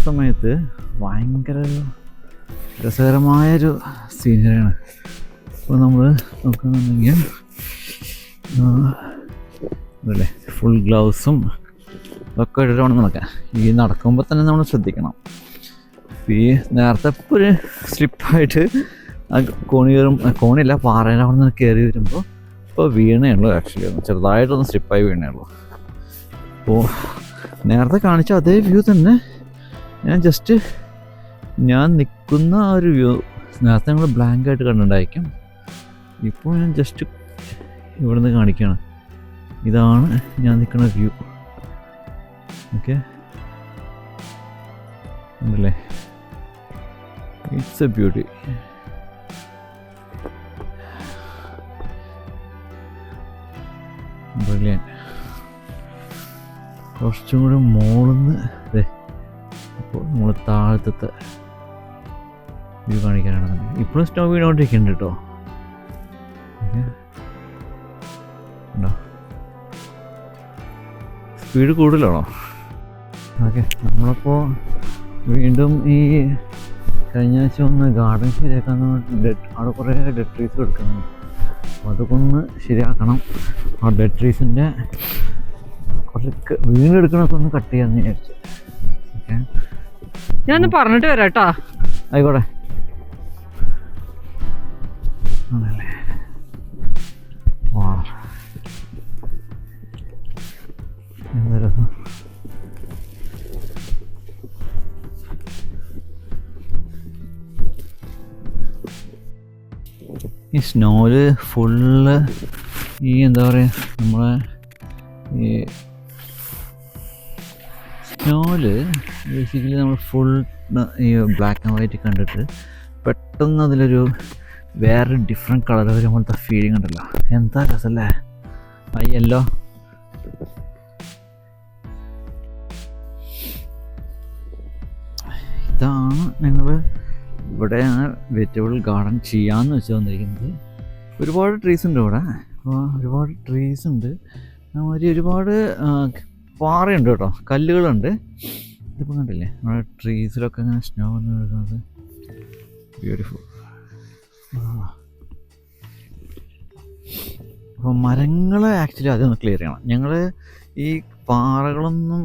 സമയത്ത് ഭയങ്കര രസകരമായൊരു സീനറിയാണ്. അപ്പോൾ നമ്മൾ നോക്കുന്നുണ്ടെങ്കിൽ അതല്ലേ ഫുൾ ഗ്ലൗസും ഒക്കെ ഇട്ടിട്ട് വേണം നടക്കാൻ. ഈ നടക്കുമ്പോൾ തന്നെ നമ്മൾ ശ്രദ്ധിക്കണം. ഈ നേരത്തെ ഇപ്പോൾ ഒരു സ്ലിപ്പായിട്ട് ആ കോണിയല്ല പാറയിൽ അവിടെ നിന്ന് കയറി വരുമ്പോൾ ഇപ്പോൾ വീണേ ഉള്ളൂ. ആക്ച്വലി ചെറുതായിട്ടൊന്ന് സ്ലിപ്പായി വീണേ ഉള്ളൂ. അപ്പോൾ നേരത്തെ കാണിച്ച അതേ വ്യൂ തന്നെ ഞാൻ നിൽക്കുന്ന ആ ഒരു വ്യൂ നേരത്തെ നമ്മൾ ബ്ലാങ്ക് ആയിട്ട് കണ്ടിട്ടുണ്ടായിരിക്കും. ഇപ്പോൾ ഞാൻ ജസ്റ്റ് ഇവിടെ നിന്ന് കാണിക്കുകയാണ്. ഇതാണ് ഞാൻ നിൽക്കുന്ന വ്യൂ. ഓക്കെ, ഉണ്ടല്ലേ? It's A beauty. ബ്രില്യൻറ്റ്. കുറച്ചും കൂടെ മുകളിന്ന് ഇപ്പോൾ നമ്മൾ താഴത്തെ വ്യൂ കാണിക്കാനാണ്. ഇപ്പോഴും സ്നോ വീണോണ്ടിരിക്കുന്നുണ്ട് കേട്ടോ. ഉണ്ടോ? സ്പീഡ് കൂടുതലാണോ? ഓക്കെ, നമ്മളപ്പോൾ വീണ്ടും ഈ കഴിഞ്ഞ ആഴ്ച ഒന്ന് ഗാർഡൻ ശരിയാക്കാൻ അവിടെ കുറേ ഡെഡ് ട്രീസ് എടുക്കുന്നുണ്ട്. അപ്പോൾ അതൊക്കെ ഒന്ന് ശരിയാക്കണം. ആ ഡെഡ് ട്രീസിൻ്റെ കുറച്ച് വീണ്ടെടുക്കണമൊക്കെ ഒന്ന് കട്ട് ചെയ്യാമെന്ന് വിചാരിച്ചു. ഓക്കെ, ഞാനൊന്ന് പറഞ്ഞിട്ട് വരാം കേട്ടോ. ആയിക്കോട്ടെ. ആണല്ലേ, വാ, എന്താ രസം. ഈ സ്നോയില് ഫുള്ള് ഈ എന്താ പറയുക, നമ്മളെ ഈ സ്നോയില് ബേസിക്കലി നമ്മൾ ഫുൾ ഈ ബ്ലാക്ക് ആൻഡ് വൈറ്റ് കണ്ടിട്ട് പെട്ടെന്ന് അതിലൊരു വേറെ ഡിഫറെൻറ്റ് കളർ വരുമ്പോഴത്തെ ഫീലിംഗ് ഉണ്ടല്ലോ, എന്താ രസമല്ലേ. ആ യെല്ലോ ഇതാണ് ഞങ്ങൾ ഇവിടെയാണ് വെജിറ്റബിൾ ഗാർഡൻ ചെയ്യാമെന്ന് വെച്ച് വന്നിരിക്കുന്നത്. ഒരുപാട് ട്രീസ് ഉണ്ട് ഇവിടെ. അപ്പോൾ ഒരുപാട് ട്രീസ് ഉണ്ട്, അതുമാതിരി ഒരുപാട് പാറയുണ്ട് കേട്ടോ, കല്ലുകളുണ്ട്. ഇതിപ്പോൾ കണ്ടില്ലേ നമ്മുടെ ട്രീസിലൊക്കെ ഇങ്ങനെ സ്നോ വന്ന് വീഴുന്നത്. ബ്യൂട്ടിഫുൾ. അപ്പോൾ മരങ്ങൾ ആക്ച്വലി അതൊന്ന് ക്ലിയർ ചെയ്യണം. ഞങ്ങൾ ഈ പാറകളൊന്നും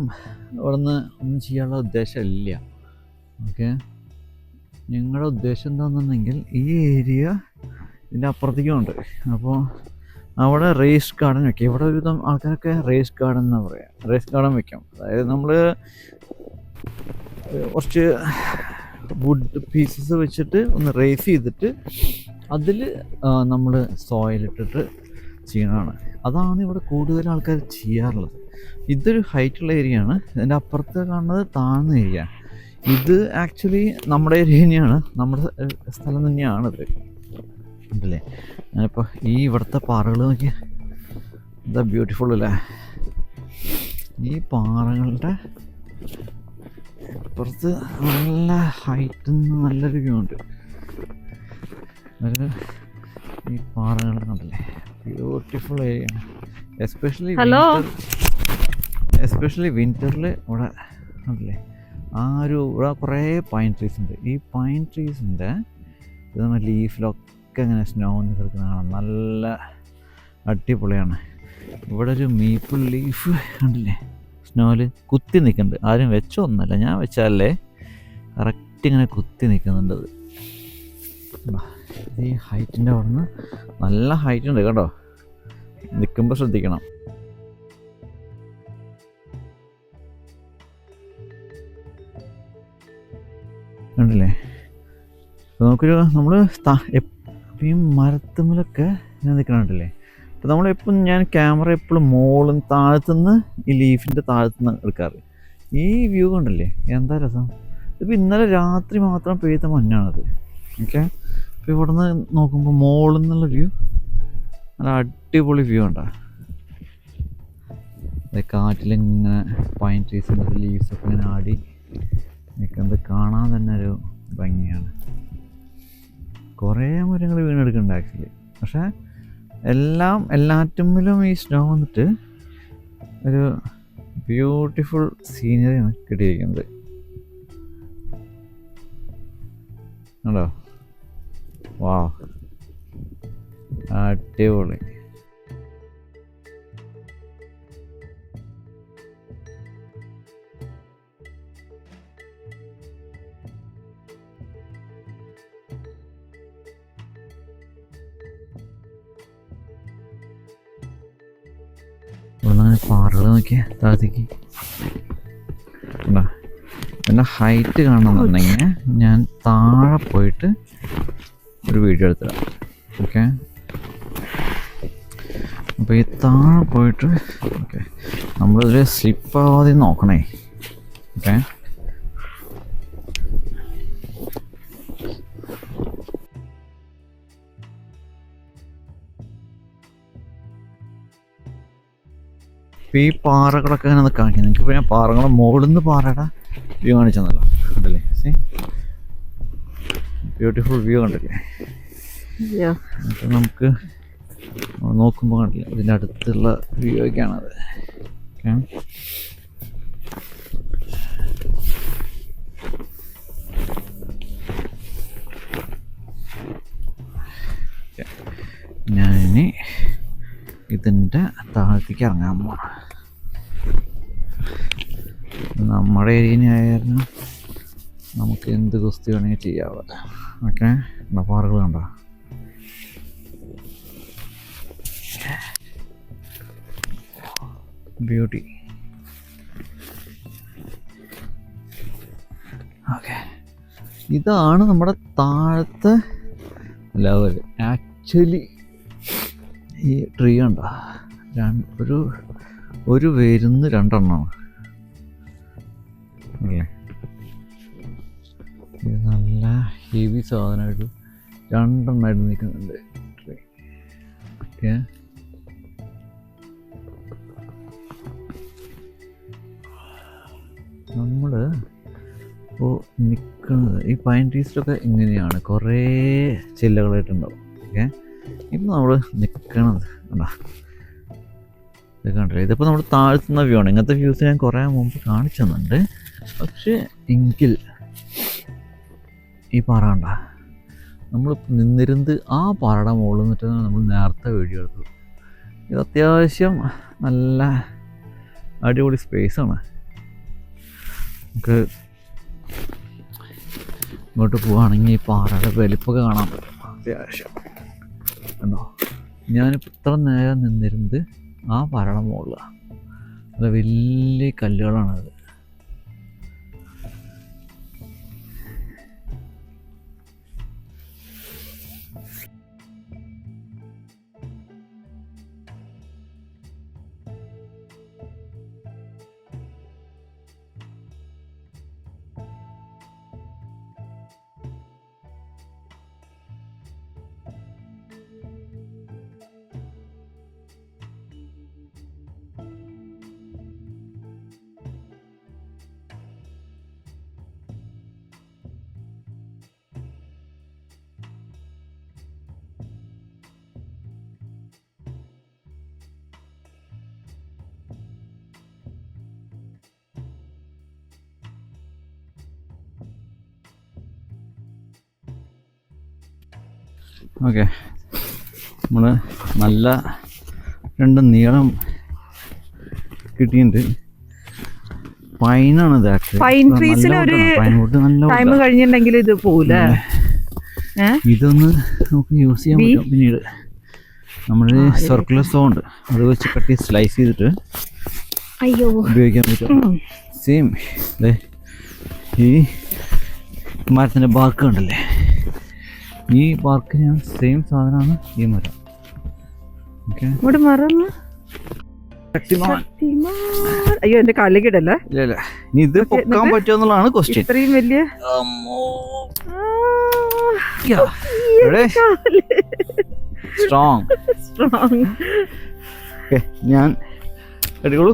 ഇവിടെ നിന്ന് ഒന്നും ചെയ്യാനുള്ള ഉദ്ദേശമില്ല. ഓക്കെ, ഞങ്ങളുടെ ഉദ്ദേശം എന്താണെന്നുണ്ടെങ്കിൽ ഈ ഏരിയ ഇതിൻ്റെ അപ്പുറത്തേക്കും ഉണ്ട്. അപ്പോൾ അവിടെ റേസ് ഗാർഡൻ വയ്ക്കാം. ഇവിടെ ഒരുവിധം ആൾക്കാരൊക്കെ റേസ് ഗാർഡൻ എന്നാണ് പറയുക. റേസ് ഗാർഡൻ വയ്ക്കാം. അതായത് നമ്മൾ കുറച്ച് വുഡ് പീസസ് വെച്ചിട്ട് ഒന്ന് റേസ് ചെയ്തിട്ട് അതിൽ നമ്മൾ സോയിലിട്ടിട്ട് ചെയ്യണതാണ്. അതാണ് ഇവിടെ കൂടുതൽ ആൾക്കാർ ചെയ്യാറുള്ളത്. ഇതൊരു ഹൈറ്റുള്ള ഏരിയ ആണ്. ഇതിൻ്റെ അപ്പുറത്ത് കാണുന്നത് താഴ്ന്ന ഏരിയ. ഇത് ആക്ച്വലി നമ്മുടെ ഏരിയ തന്നെയാണ്, നമ്മുടെ സ്ഥലം തന്നെയാണിത്. ഉണ്ടല്ലേ? ഞാനിപ്പോൾ ഈ ഇവിടുത്തെ പാറകൾ നോക്കി, എന്താ ബ്യൂട്ടിഫുൾ അല്ലേ. ഈ പാറകളുടെ അപ്പുറത്ത് നല്ല ഹൈറ്റിൽ നിന്ന് നല്ലൊരു വ്യൂ ഉണ്ട്. ഈ പാറകൾ കണ്ടല്ലേ, ബ്യൂട്ടിഫുൾ ഏരിയ ആണ്. എസ്പെഷ്യലി വിൻ്ററിൽ ഇവിടെ കണ്ടല്ലേ ഇവിടെ കുറേ പൈൻ ട്രീസ് ഉണ്ട്. ഈ പൈൻ ട്രീസിൻ്റെ ഇത് നമ്മൾ ലീഫിലൊക്കെ ഇങ്ങനെ സ്നോ ഒന്ന് കിടക്കുന്ന കാണാം, നല്ല അടിപൊളിയാണ്. ഇവിടെ ഒരു മീപ്പിൾ ലീഫ് കണ്ടില്ലേ സ്നോയിൽ കുത്തി നിൽക്കുന്നുണ്ട്. ആരും വെച്ചൊന്നുമല്ല, ഞാൻ വെച്ചാലേ കറക്റ്റ് ഇങ്ങനെ കുത്തി നിൽക്കുന്നുണ്ട്. ഈ ഹൈറ്റിൻ്റെ അവിടെ നിന്ന് നല്ല ഹൈറ്റ് ഉണ്ട് കേട്ടോ, നിൽക്കുമ്പോൾ ശ്രദ്ധിക്കണം. കണ്ടില്ലേ? നമുക്കൊരു നമ്മൾ ഈ മരത്തുമ്മലൊക്കെ ഞാൻ നിൽക്കണുണ്ടല്ലേ. അപ്പോൾ നമ്മളെപ്പം ഞാൻ ക്യാമറ എപ്പോഴും മുകളിൽ താഴത്തുനിന്ന് ഈ ലീഫിൻ്റെ താഴത്തുനിന്ന് എടുക്കാറ്. ഈ വ്യൂ കണ്ടല്ലേ, എന്താ രസം. ഇതിപ്പോൾ ഇന്നലെ രാത്രി മാത്രം പെയ്ത മഞ്ഞാണത്. ഓക്കെ, അപ്പോൾ ഇവിടെ നിന്ന് നോക്കുമ്പോൾ മുകളിൽ നിന്നുള്ള വ്യൂ നല്ല അടിപൊളി വ്യൂ ഉണ്ടാ. കാറ്റിലിങ്ങനെ പൈൻ ട്രീസിൻ്റെ ലീവ്സൊക്കെ ഇങ്ങനെ ആടി നിൽക്കുന്നത് കാണാൻ തന്നെ ഒരു ഭംഗിയാണ്. കുറേ മരങ്ങൾ വീണെടുക്കുന്നുണ്ട് ആക്ച്വലി. പക്ഷേ എല്ലാറ്റുമ്മിലും ഈ സ്നോ വന്നിട്ട് ഒരു ബ്യൂട്ടിഫുൾ സീനറിയാണ് കിട്ടിയിരിക്കുന്നത്. ഉണ്ടോ? വാ, അടിപൊളി. പാറകൾ നോക്കിയ താഴത്തേക്ക് എൻ്റെ ഹൈറ്റ് കാണണമെന്നുണ്ടെങ്കിൽ ഞാൻ താഴെ പോയിട്ട് ഒരു വീഡിയോ എടുത്തരാം. ഓക്കെ, അപ്പോൾ ഈ താഴെ പോയിട്ട് ഓക്കെ നമ്മളിതിൽ സ്ലിപ്പാവാതെ നോക്കണേ. ഓക്കെ, ഈ പാറകളൊക്കെ അങ്ങനെ കാണിക്കാം നിങ്ങൾക്ക്. ഇപ്പോൾ ഞാൻ പാറകളുടെ മുകളിൽ നിന്ന് പാറയുടെ വ്യൂ കാണിച്ചെന്നല്ലോ, കണ്ടല്ലേ? ബ്യൂട്ടിഫുൾ വ്യൂ കണ്ടില്ലേ? അപ്പം നമുക്ക് നോക്കുമ്പോൾ കണ്ടില്ല ഇതിൻ്റെ അടുത്തുള്ള വ്യൂ ഒക്കെയാണത്. ഓക്കെ, ഞാനിനി ഇതിൻ്റെ താഴത്തേക്ക് ഇറങ്ങാൻ പോവാം. നമ്മുടെ ഏരിയനായിരുന്നു നമുക്ക് എന്ത് കുസ്തി വേണമെങ്കിൽ ചെയ്യാവുക. ഓക്കെ, പാറകൾ കണ്ടോ? ബ്യൂട്ടി. ഓക്കെ, ഇതാണ് നമ്മുടെ താഴത്തെ ലെവൽ. ആക്ച്വലി ഈ ട്രീ ഉണ്ടോ? ഒരു വേരുന്ന് രണ്ടെണ്ണമാണ്. അല്ലേ? ഇത് നല്ല ഹെവി സാധനമായിട്ട് രണ്ടെണ്ണമായിട്ട് നിൽക്കുന്നുണ്ട് ട്രീ. ഓക്കെ, നമ്മൾ ഇപ്പോൾ നിൽക്കുന്നത് ഈ പൈൻ ട്രീസിലൊക്കെ ഇങ്ങനെയാണ്, കുറേ ചില്ലകളായിട്ടുണ്ടാവും. ഓക്കെ, ഇപ്പം നമ്മൾ നിൽക്കണത് കണ്ടോ? ഇത് കണ്ടില്ലേ? ഇതിപ്പോൾ നമ്മൾ താഴ്ത്തുന്ന വ്യൂ ആണ്. ഇങ്ങനത്തെ വ്യൂസ് ഞാൻ കുറേ മുമ്പ് കാണിച്ചു തന്നുണ്ട്. പക്ഷേ എങ്കിൽ ഈ പാറ കണ്ട, നമ്മൾ നിന്നിരുന്നത് ആ പാറയുടെ മുകളിൽ നിന്നിട്ടാണ് നമ്മൾ നേരത്തെ വീഡിയോ എടുത്തത്. ഇത് അത്യാവശ്യം നല്ല അടിപൊളി സ്പേസാണ്. നമുക്ക് ഇങ്ങോട്ട് പോവുകയാണെങ്കിൽ ഈ പാറയുടെ വലിപ്പൊക്കെ കാണാൻ പറ്റും അത്യാവശ്യം. കണ്ടോ? ഞാനിപ്പോൾ ഇത്ര നേരം നിന്നിരുന്നത് ആ പാറയുടെ മുകളിലാണ്. അത് വലിയ കല്ലുകളാണത്. ഓക്കെ, നമ്മൾ നല്ല രണ്ട് നീളം കിട്ടിയിട്ടുണ്ട്. പൈനാണ് ഇത്. പൈൻ ട്രീസിന് ഒരു ടൈം കഴിഞ്ഞിട്ടുണ്ടെങ്കിൽ ഇത് പോവില്ല. ഇതൊന്ന് നമുക്ക് യൂസ് ചെയ്യാൻ പറ്റും പിന്നീട്. നമ്മൾ സർക്കുലർ സോ ഉണ്ട്, അത് വെച്ച് കട്ടി സ്ലൈസ് ചെയ്തിട്ട് ഉപയോഗിക്കാൻ പറ്റും. സെയിം ഈ മരത്തിൻ്റെ ബാർക്ക് കണ്ടല്ലേ? ഈ ബാർക്ക് ഞാൻ സെയിം സാധനമാണ് ഈ മരം. ഓക്കെ, അയ്യോ എന്റെ കാലിലേക്കിടല്ലേ? ഇല്ല, ഇനി ഇത് പൊക്കാൻ പറ്റുമോ എന്നുള്ളതാണ് ക്വസ്റ്റ്യൻ. ഇത്രയും വലിയ സ്ട്രോങ്. ഓക്കെ, ഞാൻ എടുക്കോളൂ.